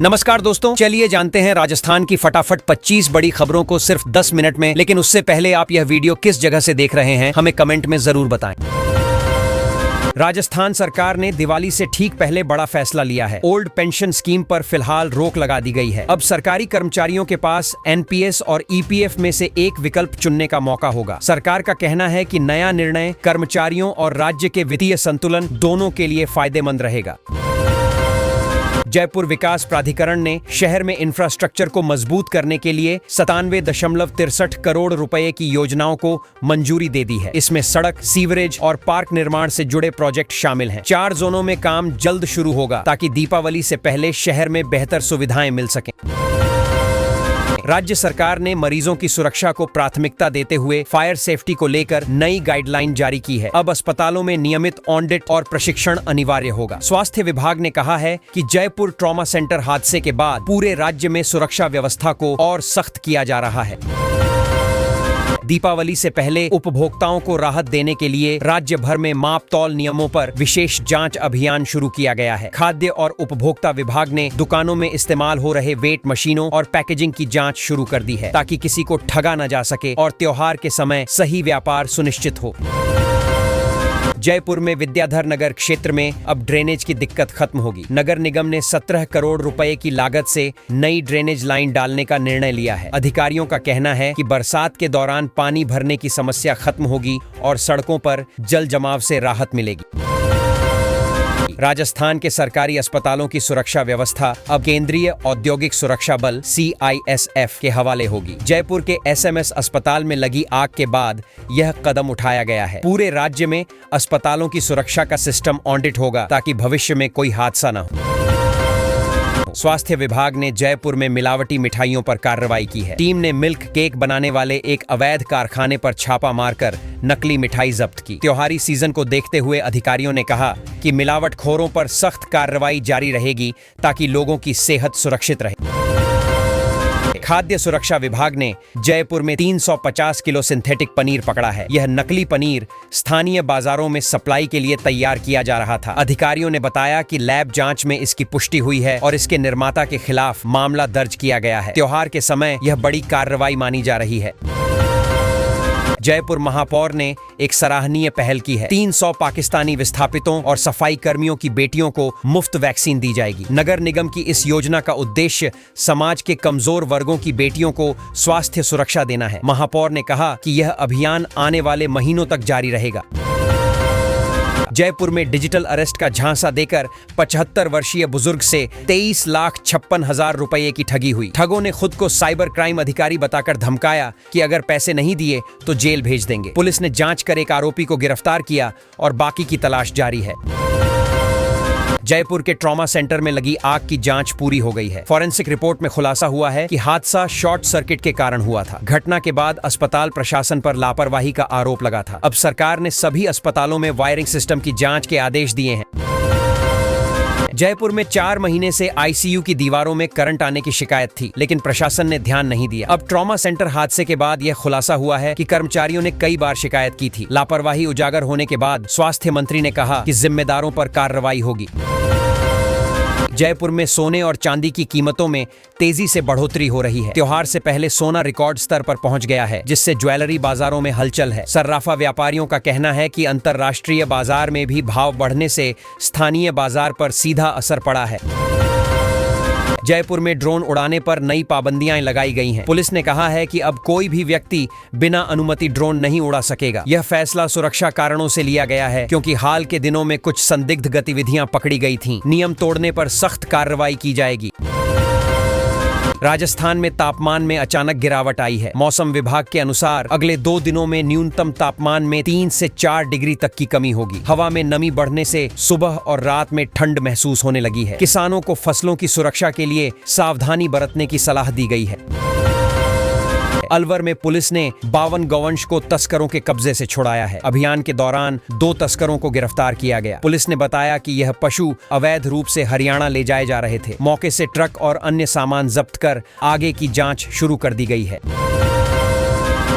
नमस्कार दोस्तों, चलिए जानते हैं राजस्थान की फटाफट 25 बड़ी खबरों को सिर्फ 10 मिनट में। लेकिन उससे पहले आप यह वीडियो किस जगह से देख रहे हैं हमें कमेंट में जरूर बताएं। राजस्थान सरकार ने दिवाली से ठीक पहले बड़ा फैसला लिया है। ओल्ड पेंशन स्कीम पर फिलहाल रोक लगा दी गई है। अब सरकारी कर्मचारियों के पास एनपीएस और ईपीएफ में से एक विकल्प चुनने का मौका होगा। सरकार का कहना है कि नया निर्णय कर्मचारियों और राज्य के वित्तीय संतुलन दोनों के लिए फायदेमंद रहेगा। जयपुर विकास प्राधिकरण ने शहर में इंफ्रास्ट्रक्चर को मजबूत करने के लिए 97.63 करोड़ रुपए की योजनाओं को मंजूरी दे दी है। इसमें सड़क, सीवरेज और पार्क निर्माण से जुड़े प्रोजेक्ट शामिल हैं। 4 जोनों में काम जल्द शुरू होगा ताकि दीपावली से पहले शहर में बेहतर सुविधाएं मिल सकें। राज्य सरकार ने मरीजों की सुरक्षा को प्राथमिकता देते हुए फायर सेफ्टी को लेकर नई गाइडलाइन जारी की है। अब अस्पतालों में नियमित ऑडिट और प्रशिक्षण अनिवार्य होगा। स्वास्थ्य विभाग ने कहा है कि जयपुर ट्रॉमा सेंटर हादसे के बाद पूरे राज्य में सुरक्षा व्यवस्था को और सख्त किया जा रहा है। दीपावली से पहले उपभोक्ताओं को राहत देने के लिए राज्य भर में माप तौल नियमों पर विशेष जांच अभियान शुरू किया गया है। खाद्य और उपभोक्ता विभाग ने दुकानों में इस्तेमाल हो रहे वेट मशीनों और पैकेजिंग की जांच शुरू कर दी है ताकि किसी को ठगा न जा सके और त्योहार के समय सही व्यापार सुनिश्चित हो। जयपुर में विद्याधर नगर क्षेत्र में अब ड्रेनेज की दिक्कत खत्म होगी। नगर निगम ने 17 करोड़ रुपए की लागत से नई ड्रेनेज लाइन डालने का निर्णय लिया है। अधिकारियों का कहना है कि बरसात के दौरान पानी भरने की समस्या खत्म होगी और सड़कों पर जल जमाव से राहत मिलेगी। राजस्थान के सरकारी अस्पतालों की सुरक्षा व्यवस्था अब केंद्रीय औद्योगिक सुरक्षा बल CISF के हवाले होगी। जयपुर के SMS अस्पताल में लगी आग के बाद यह कदम उठाया गया है। पूरे राज्य में अस्पतालों की सुरक्षा का सिस्टम ऑडिट होगा ताकि भविष्य में कोई हादसा न हो। स्वास्थ्य विभाग ने जयपुर में मिलावटी मिठाइयों पर कार्रवाई की है। टीम ने मिल्क केक बनाने वाले एक अवैध कारखाने पर छापा मारकर नकली मिठाई जब्त की। त्योहारी सीजन को देखते हुए अधिकारियों ने कहा कि मिलावटखोरों पर सख्त कार्रवाई जारी रहेगी ताकि लोगों की सेहत सुरक्षित रहे। खाद्य सुरक्षा विभाग ने जयपुर में 350 किलो सिंथेटिक पनीर पकड़ा है। यह नकली पनीर स्थानीय बाजारों में सप्लाई के लिए तैयार किया जा रहा था। अधिकारियों ने बताया कि लैब जांच में इसकी पुष्टि हुई है और इसके निर्माता के खिलाफ मामला दर्ज किया गया है। त्योहार के समय यह बड़ी कार्रवाई मानी जा रही है। जयपुर महापौर ने एक सराहनीय पहल की है। 300 पाकिस्तानी विस्थापितों और सफाई कर्मियों की बेटियों को मुफ्त वैक्सीन दी जाएगी। नगर निगम की इस योजना का उद्देश्य समाज के कमजोर वर्गों की बेटियों को स्वास्थ्य सुरक्षा देना है। महापौर ने कहा कि यह अभियान आने वाले महीनों तक जारी रहेगा। जयपुर में डिजिटल अरेस्ट का झांसा देकर 75 वर्षीय बुजुर्ग से 23,56,000 रुपए की ठगी हुई। ठगों ने खुद को साइबर क्राइम अधिकारी बताकर धमकाया कि अगर पैसे नहीं दिए तो जेल भेज देंगे। पुलिस ने जांच कर एक आरोपी को गिरफ्तार किया और बाकी की तलाश जारी है। जयपुर के ट्रॉमा सेंटर में लगी आग की जांच पूरी हो गई है। फॉरेंसिक रिपोर्ट में खुलासा हुआ है कि हादसा शॉर्ट सर्किट के कारण हुआ था। घटना के बाद अस्पताल प्रशासन पर लापरवाही का आरोप लगा था। अब सरकार ने सभी अस्पतालों में वायरिंग सिस्टम की जांच के आदेश दिए हैं। जयपुर में 4 महीने से ICU की दीवारों में करंट आने की शिकायत थी, लेकिन प्रशासन ने ध्यान नहीं दिया। अब ट्रॉमा सेंटर हादसे के बाद यह खुलासा हुआ है कि कर्मचारियों ने कई बार शिकायत की थी। लापरवाही उजागर होने के बाद स्वास्थ्य मंत्री ने कहा कि जिम्मेदारों पर कार्रवाई होगी। जयपुर में सोने और चांदी की कीमतों में तेजी से बढ़ोतरी हो रही है। त्योहार से पहले सोना रिकॉर्ड स्तर पर पहुंच गया है, जिससे ज्वेलरी बाजारों में हलचल है। सर्राफा व्यापारियों का कहना है कि अंतर्राष्ट्रीय बाजार में भी भाव बढ़ने से स्थानीय बाजार पर सीधा असर पड़ा है। जयपुर में ड्रोन उड़ाने पर नई पाबंदियां लगाई गई हैं। पुलिस ने कहा है कि अब कोई भी व्यक्ति बिना अनुमति ड्रोन नहीं उड़ा सकेगा। यह फैसला सुरक्षा कारणों से लिया गया है क्योंकि हाल के दिनों में कुछ संदिग्ध गतिविधियां पकड़ी गई थीं। नियम तोड़ने पर सख्त कार्रवाई की जाएगी। राजस्थान में तापमान में अचानक गिरावट आई है। मौसम विभाग के अनुसार अगले 2 दिनों में न्यूनतम तापमान में 3 से 4 डिग्री तक की कमी होगी। हवा में नमी बढ़ने से सुबह और रात में ठंड महसूस होने लगी है। किसानों को फसलों की सुरक्षा के लिए सावधानी बरतने की सलाह दी गई है। अलवर में पुलिस ने 52 गौवंश को तस्करों के कब्जे से छुड़ाया है। अभियान के दौरान 2 तस्करों को गिरफ्तार किया गया। पुलिस ने बताया कि यह पशु अवैध रूप से हरियाणा ले जाए जा रहे थे। मौके से ट्रक और अन्य सामान जब्त कर आगे की जांच शुरू कर दी गई है।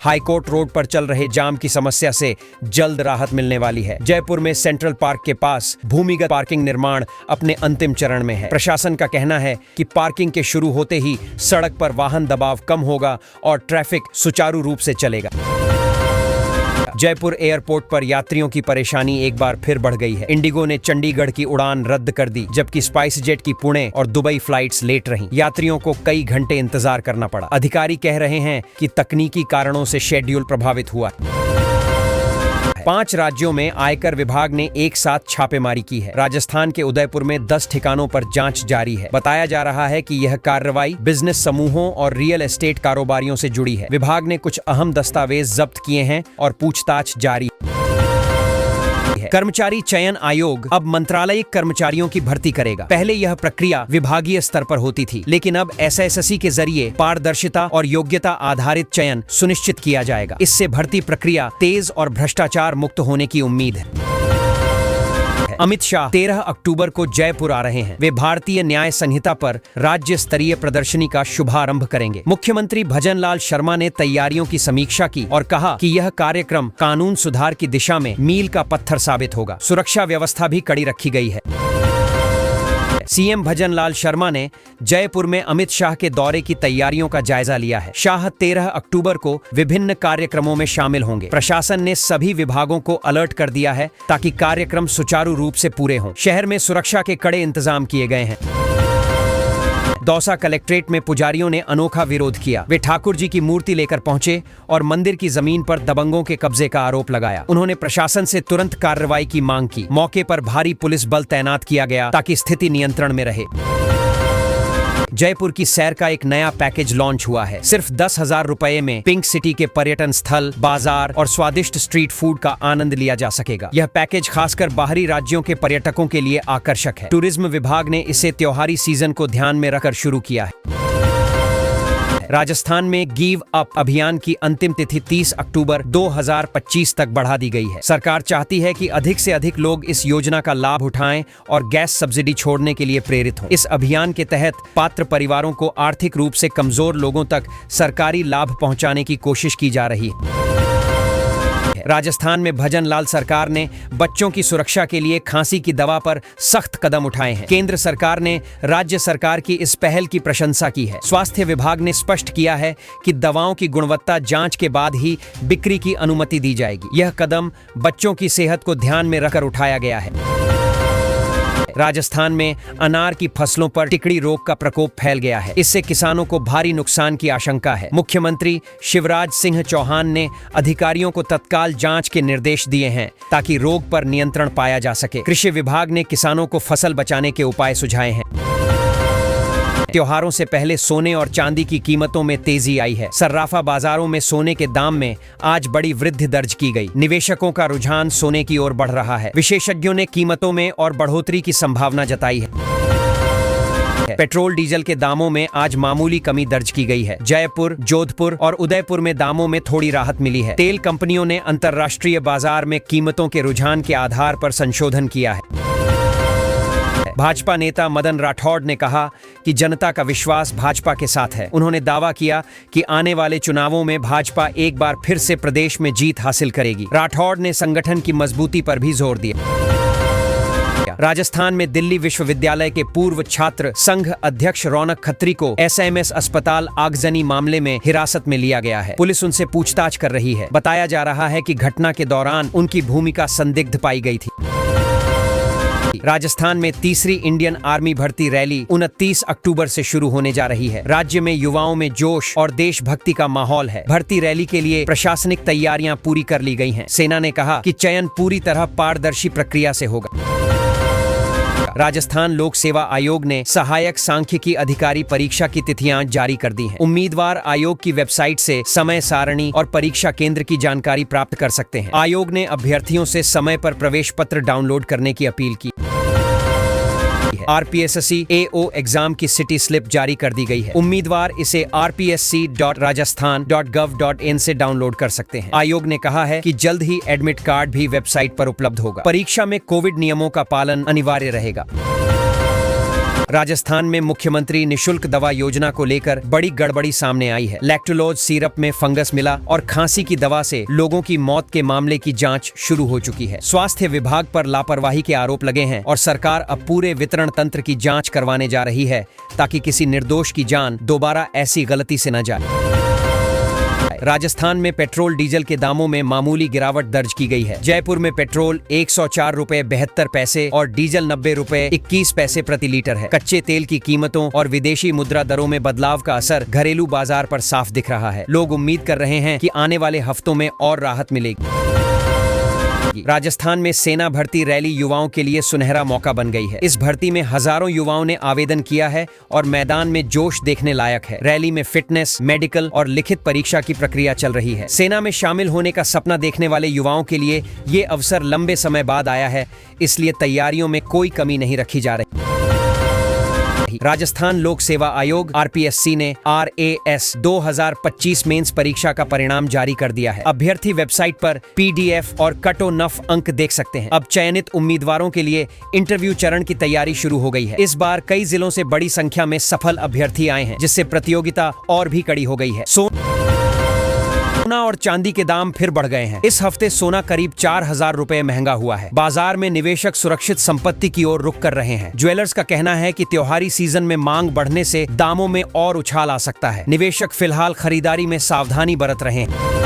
हाईकोर्ट रोड पर चल रहे जाम की समस्या से जल्द राहत मिलने वाली है। जयपुर में सेंट्रल पार्क के पास भूमिगत पार्किंग निर्माण अपने अंतिम चरण में है। प्रशासन का कहना है कि पार्किंग के शुरू होते ही सड़क पर वाहन दबाव कम होगा और ट्रैफिक सुचारू रूप से चलेगा। जयपुर एयरपोर्ट पर यात्रियों की परेशानी एक बार फिर बढ़ गई है। इंडिगो ने चंडीगढ़ की उड़ान रद्द कर दी, जबकि स्पाइस जेट की पुणे और दुबई फ्लाइट्स लेट रहीं। यात्रियों को कई घंटे इंतजार करना पड़ा। अधिकारी कह रहे हैं कि तकनीकी कारणों से शेड्यूल प्रभावित हुआ। 5 राज्यों में आयकर विभाग ने एक साथ छापेमारी की है। राजस्थान के उदयपुर में 10 ठिकानों पर जांच जारी है। बताया जा रहा है कि यह कार्रवाई बिजनेस समूहों और रियल एस्टेट कारोबारियों से जुड़ी है। विभाग ने कुछ अहम दस्तावेज जब्त किए हैं और पूछताछ जारी है। कर्मचारी चयन आयोग अब मंत्रालयिक कर्मचारियों की भर्ती करेगा। पहले यह प्रक्रिया विभागीय स्तर पर होती थी, लेकिन अब SSSC के जरिए पारदर्शिता और योग्यता आधारित चयन सुनिश्चित किया जाएगा। इससे भर्ती प्रक्रिया तेज और भ्रष्टाचार मुक्त होने की उम्मीद है। अमित शाह 13 अक्टूबर को जयपुर आ रहे हैं। वे भारतीय न्याय संहिता पर राज्य स्तरीय प्रदर्शनी का शुभारंभ करेंगे। मुख्यमंत्री भजनलाल शर्मा ने तैयारियों की समीक्षा की और कहा कि यह कार्यक्रम कानून सुधार की दिशा में मील का पत्थर साबित होगा। सुरक्षा व्यवस्था भी कड़ी रखी गई है। सीएम भजनलाल शर्मा ने जयपुर में अमित शाह के दौरे की तैयारियों का जायजा लिया है। शाह 13 अक्टूबर को विभिन्न कार्यक्रमों में शामिल होंगे। प्रशासन ने सभी विभागों को अलर्ट कर दिया है ताकि कार्यक्रम सुचारू रूप से पूरे हों। शहर में सुरक्षा के कड़े इंतजाम किए गए हैं। दौसा कलेक्ट्रेट में पुजारियों ने अनोखा विरोध किया। वे ठाकुर जी की मूर्ति लेकर पहुंचे और मंदिर की जमीन पर दबंगों के कब्जे का आरोप लगाया। उन्होंने प्रशासन से तुरंत कार्रवाई की मांग की। मौके पर भारी पुलिस बल तैनात किया गया ताकि स्थिति नियंत्रण में रहे। जयपुर की सैर का एक नया पैकेज लॉन्च हुआ है। सिर्फ 10,000 रुपए में पिंक सिटी के पर्यटन स्थल, बाजार और स्वादिष्ट स्ट्रीट फूड का आनंद लिया जा सकेगा। यह पैकेज खासकर बाहरी राज्यों के पर्यटकों के लिए आकर्षक है। टूरिज्म विभाग ने इसे त्योहारी सीजन को ध्यान में रखकर शुरू किया है। राजस्थान में गिव अप अभियान की अंतिम तिथि 30 अक्टूबर 2025 तक बढ़ा दी गई है। सरकार चाहती है कि अधिक से अधिक लोग इस योजना का लाभ उठाएं और गैस सब्सिडी छोड़ने के लिए प्रेरित हों। इस अभियान के तहत पात्र परिवारों को आर्थिक रूप से कमजोर लोगों तक सरकारी लाभ पहुंचाने की कोशिश की जा रही है। राजस्थान में भजनलाल सरकार ने बच्चों की सुरक्षा के लिए खांसी की दवा पर सख्त कदम उठाए हैं। केंद्र सरकार ने राज्य सरकार की इस पहल की प्रशंसा की है। स्वास्थ्य विभाग ने स्पष्ट किया है कि दवाओं की गुणवत्ता जांच के बाद ही बिक्री की अनुमति दी जाएगी। यह कदम बच्चों की सेहत को ध्यान में रखकर उठाया गया है। राजस्थान में अनार की फसलों पर टिकड़ी रोग का प्रकोप फैल गया है। इससे किसानों को भारी नुकसान की आशंका है। मुख्यमंत्री शिवराज सिंह चौहान ने अधिकारियों को तत्काल जांच के निर्देश दिए हैं ताकि रोग पर नियंत्रण पाया जा सके। कृषि विभाग ने किसानों को फसल बचाने के उपाय सुझाए हैं। त्योहारों से पहले सोने और चांदी की कीमतों में तेजी आई है। सर्राफा बाजारों में सोने के दाम में आज बड़ी वृद्धि दर्ज की गई। निवेशकों का रुझान सोने की ओर बढ़ रहा है। विशेषज्ञों ने कीमतों में और बढ़ोतरी की संभावना जताई है। पेट्रोल डीजल के दामों में आज मामूली कमी दर्ज की गई है। जयपुर, जोधपुर और उदयपुर में दामों में थोड़ी राहत मिली है। तेल कंपनियों ने अंतर्राष्ट्रीय बाजार में कीमतों के रुझान के आधार पर संशोधन किया है। भाजपा नेता मदन राठौड़ ने कहा कि जनता का विश्वास भाजपा के साथ है। उन्होंने दावा किया कि आने वाले चुनावों में भाजपा एक बार फिर से प्रदेश में जीत हासिल करेगी। राठौड़ ने संगठन की मजबूती पर भी जोर दिया। राजस्थान में दिल्ली विश्वविद्यालय के पूर्व छात्र संघ अध्यक्ष रौनक खत्री को SMS अस्पताल आगजनी मामले में हिरासत में लिया गया है। पुलिस उनसे पूछताछ कर रही है। बताया जा रहा है कि घटना के दौरान उनकी भूमिका संदिग्ध पाई गई थी। राजस्थान में तीसरी इंडियन आर्मी भर्ती रैली 29 अक्टूबर से शुरू होने जा रही है। राज्य में युवाओं में जोश और देशभक्ति का माहौल है। भर्ती रैली के लिए प्रशासनिक तैयारियां पूरी कर ली गई हैं। सेना ने कहा कि चयन पूरी तरह पारदर्शी प्रक्रिया से होगा। राजस्थान लोक सेवा आयोग ने सहायक सांख्यिकी अधिकारी परीक्षा की तिथियां जारी कर दी हैं। उम्मीदवार आयोग की वेबसाइट से समय सारणी और परीक्षा केंद्र की जानकारी प्राप्त कर सकते हैं। आयोग ने अभ्यर्थियों से समय पर प्रवेश पत्र डाउनलोड करने की अपील की। RPSC AO एग्जाम की सिटी स्लिप जारी कर दी गई है। उम्मीदवार इसे rpsc.rajasthan.gov.in से डाउनलोड कर सकते हैं। आयोग ने कहा है कि जल्द ही एडमिट कार्ड भी वेबसाइट पर उपलब्ध होगा। परीक्षा में कोविड नियमों का पालन अनिवार्य रहेगा। राजस्थान में मुख्यमंत्री निशुल्क दवा योजना को लेकर बड़ी गड़बड़ी सामने आई है। लैक्टुलोज सिरप में फंगस मिला और खांसी की दवा से लोगों की मौत के मामले की जांच शुरू हो चुकी है। स्वास्थ्य विभाग पर लापरवाही के आरोप लगे हैं और सरकार अब पूरे वितरण तंत्र की जांच करवाने जा रही है ताकि किसी निर्दोष की जान दोबारा ऐसी गलती से न जाए। राजस्थान में पेट्रोल डीजल के दामों में मामूली गिरावट दर्ज की गई है। जयपुर में पेट्रोल 104 रुपए 72 पैसे और डीजल 90 रुपए 21 पैसे प्रति लीटर है। कच्चे तेल की कीमतों और विदेशी मुद्रा दरों में बदलाव का असर घरेलू बाजार पर साफ दिख रहा है। लोग उम्मीद कर रहे हैं कि आने वाले हफ्तों में और राहत मिलेगी। राजस्थान में सेना भर्ती रैली युवाओं के लिए सुनहरा मौका बन गई है। इस भर्ती में हजारों युवाओं ने आवेदन किया है और मैदान में जोश देखने लायक है। रैली में फिटनेस, मेडिकल और लिखित परीक्षा की प्रक्रिया चल रही है। सेना में शामिल होने का सपना देखने वाले युवाओं के लिए ये अवसर लंबे समय बाद आया है, इसलिए तैयारियों में कोई कमी नहीं रखी जा रही। राजस्थान लोक सेवा आयोग RPSC ने RAS 2025 मेंस परीक्षा का परिणाम जारी कर दिया है। अभ्यर्थी वेबसाइट पर PDF और कट ऑफ नफ अंक देख सकते हैं। अब चयनित उम्मीदवारों के लिए इंटरव्यू चरण की तैयारी शुरू हो गई है। इस बार कई जिलों से बड़ी संख्या में सफल अभ्यर्थी आए हैं, जिससे प्रतियोगिता और भी कड़ी हो गई है। सोना और चांदी के दाम फिर बढ़ गए हैं। इस हफ्ते सोना करीब 4000 रुपए महंगा हुआ है। बाजार में निवेशक सुरक्षित संपत्ति की ओर रुख कर रहे हैं। ज्वेलर्स का कहना है कि त्योहारी सीजन में मांग बढ़ने से दामों में और उछाल आ सकता है। निवेशक फिलहाल खरीदारी में सावधानी बरत रहे हैं।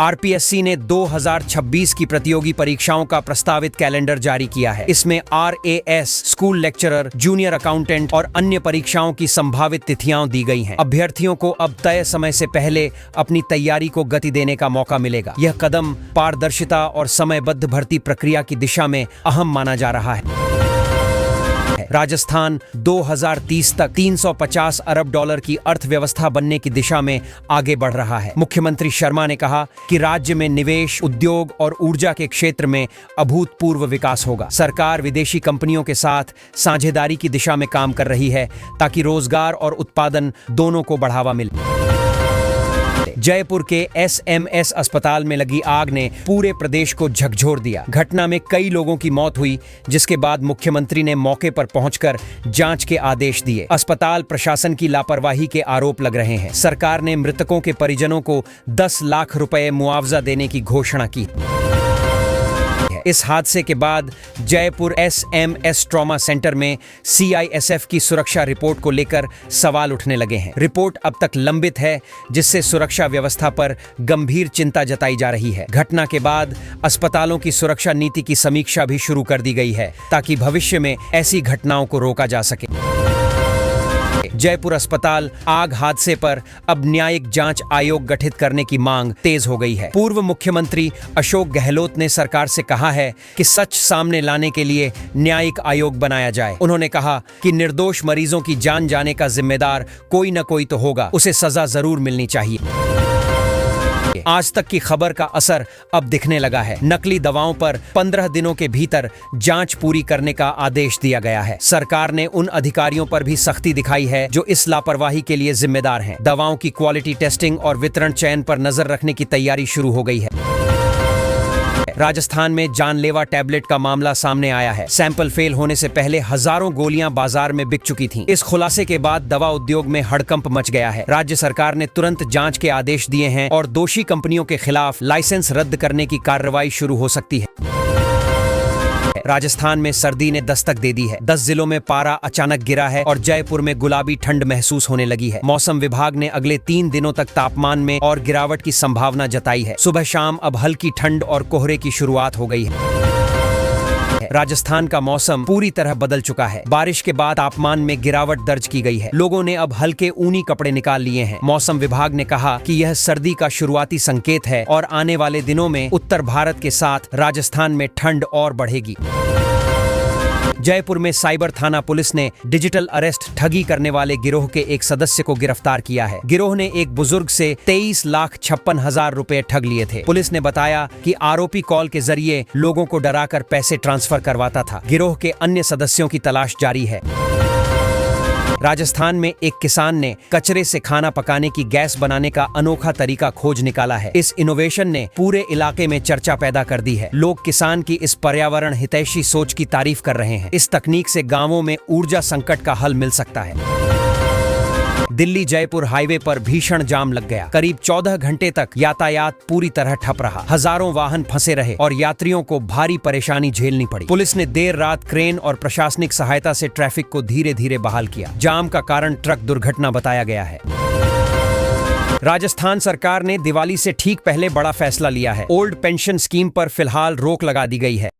RPSC ने 2026 की प्रतियोगी परीक्षाओं का प्रस्तावित कैलेंडर जारी किया है। इसमें RAS, school lecturer, junior accountant और अन्य परीक्षाओं की संभावित तिथियां दी गई हैं। अभ्यर्थियों को अब तय समय से पहले अपनी तैयारी को गति देने का मौका मिलेगा। यह कदम पारदर्शिता और समयबद्ध भर्ती प्रक्रिया की दिशा में अहम माना जा रहा है। राजस्थान 2030 तक 350 अरब डॉलर की अर्थव्यवस्था बनने की दिशा में आगे बढ़ रहा है। मुख्यमंत्री शर्मा ने कहा कि राज्य में निवेश, उद्योग और ऊर्जा के क्षेत्र में अभूतपूर्व विकास होगा। सरकार विदेशी कंपनियों के साथ साझेदारी की दिशा में काम कर रही है ताकि रोजगार और उत्पादन दोनों को बढ़ावा मिले। जयपुर के SMS अस्पताल में लगी आग ने पूरे प्रदेश को झकझोर दिया। घटना में कई लोगों की मौत हुई, जिसके बाद मुख्यमंत्री ने मौके पर पहुंचकर जांच के आदेश दिए। अस्पताल प्रशासन की लापरवाही के आरोप लग रहे हैं। सरकार ने मृतकों के परिजनों को 10 लाख रुपए मुआवजा देने की घोषणा की। इस हादसे के बाद जयपुर SMS ट्रॉमा सेंटर में CISF की सुरक्षा रिपोर्ट को लेकर सवाल उठने लगे हैं। रिपोर्ट अब तक लंबित है, जिससे सुरक्षा व्यवस्था पर गंभीर चिंता जताई जा रही है। घटना के बाद अस्पतालों की सुरक्षा नीति की समीक्षा भी शुरू कर दी गई है ताकि भविष्य में ऐसी घटनाओं को रोका जा सके। जयपुर अस्पताल आग हादसे पर अब न्यायिक जांच आयोग गठित करने की मांग तेज हो गई है। पूर्व मुख्यमंत्री अशोक गहलोत ने सरकार से कहा है कि सच सामने लाने के लिए न्यायिक आयोग बनाया जाए। उन्होंने कहा कि निर्दोष मरीजों की जान जाने का जिम्मेदार कोई न कोई तो होगा, उसे सजा जरूर मिलनी चाहिए। आज तक की खबर का असर अब दिखने लगा है। नकली दवाओं पर 15 दिनों के भीतर जांच पूरी करने का आदेश दिया गया है। सरकार ने उन अधिकारियों पर भी सख्ती दिखाई है जो इस लापरवाही के लिए जिम्मेदार हैं। दवाओं की क्वालिटी टेस्टिंग और वितरण चयन पर नजर रखने की तैयारी शुरू हो गई है। राजस्थान में जानलेवा टैबलेट का मामला सामने आया है। सैंपल फेल होने से पहले हजारों गोलियां बाजार में बिक चुकी थीं। इस खुलासे के बाद दवा उद्योग में हड़कंप मच गया है। राज्य सरकार ने तुरंत जांच के आदेश दिए हैं और दोषी कंपनियों के खिलाफ लाइसेंस रद्द करने की कार्रवाई शुरू हो सकती है। राजस्थान में सर्दी ने दस्तक दे दी है। 10 जिलों में पारा अचानक गिरा है और जयपुर में गुलाबी ठंड महसूस होने लगी है। मौसम विभाग ने अगले 3 दिनों तक तापमान में और गिरावट की संभावना जताई है। सुबह शाम अब हल्की ठंड और कोहरे की शुरुआत हो गई है। राजस्थान का मौसम पूरी तरह बदल चुका है। बारिश के बाद तापमान में गिरावट दर्ज की गई है। लोगों ने अब हल्के ऊनी कपड़े निकाल लिए हैं। मौसम विभाग ने कहा कि यह सर्दी का शुरुआती संकेत है और आने वाले दिनों में उत्तर भारत के साथ राजस्थान में ठंड और बढ़ेगी। जयपुर में साइबर थाना पुलिस ने डिजिटल अरेस्ट ठगी करने वाले गिरोह के एक सदस्य को गिरफ्तार किया है। गिरोह ने एक बुजुर्ग से 23,56,000 रुपए ठग लिए थे। पुलिस ने बताया कि आरोपी कॉल के जरिए लोगों को डराकर पैसे ट्रांसफर करवाता था। गिरोह के अन्य सदस्यों की तलाश जारी है। राजस्थान में एक किसान ने कचरे से खाना पकाने की गैस बनाने का अनोखा तरीका खोज निकाला है। इस इनोवेशन ने पूरे इलाके में चर्चा पैदा कर दी है। लोग किसान की इस पर्यावरण हितैषी सोच की तारीफ कर रहे हैं। इस तकनीक से गांवों में ऊर्जा संकट का हल मिल सकता है। दिल्ली जयपुर हाईवे पर भीषण जाम लग गया। करीब 14 घंटे तक यातायात पूरी तरह ठप रहा। हजारों वाहन फंसे रहे और यात्रियों को भारी परेशानी झेलनी पड़ी। पुलिस ने देर रात क्रेन और प्रशासनिक सहायता से ट्रैफिक को धीरे धीरे बहाल किया। जाम का कारण ट्रक दुर्घटना बताया गया है। राजस्थान सरकार ने दिवाली से ठीक पहले बड़ा फैसला लिया है। ओल्ड पेंशन स्कीम पर फिलहाल रोक लगा दी गई है।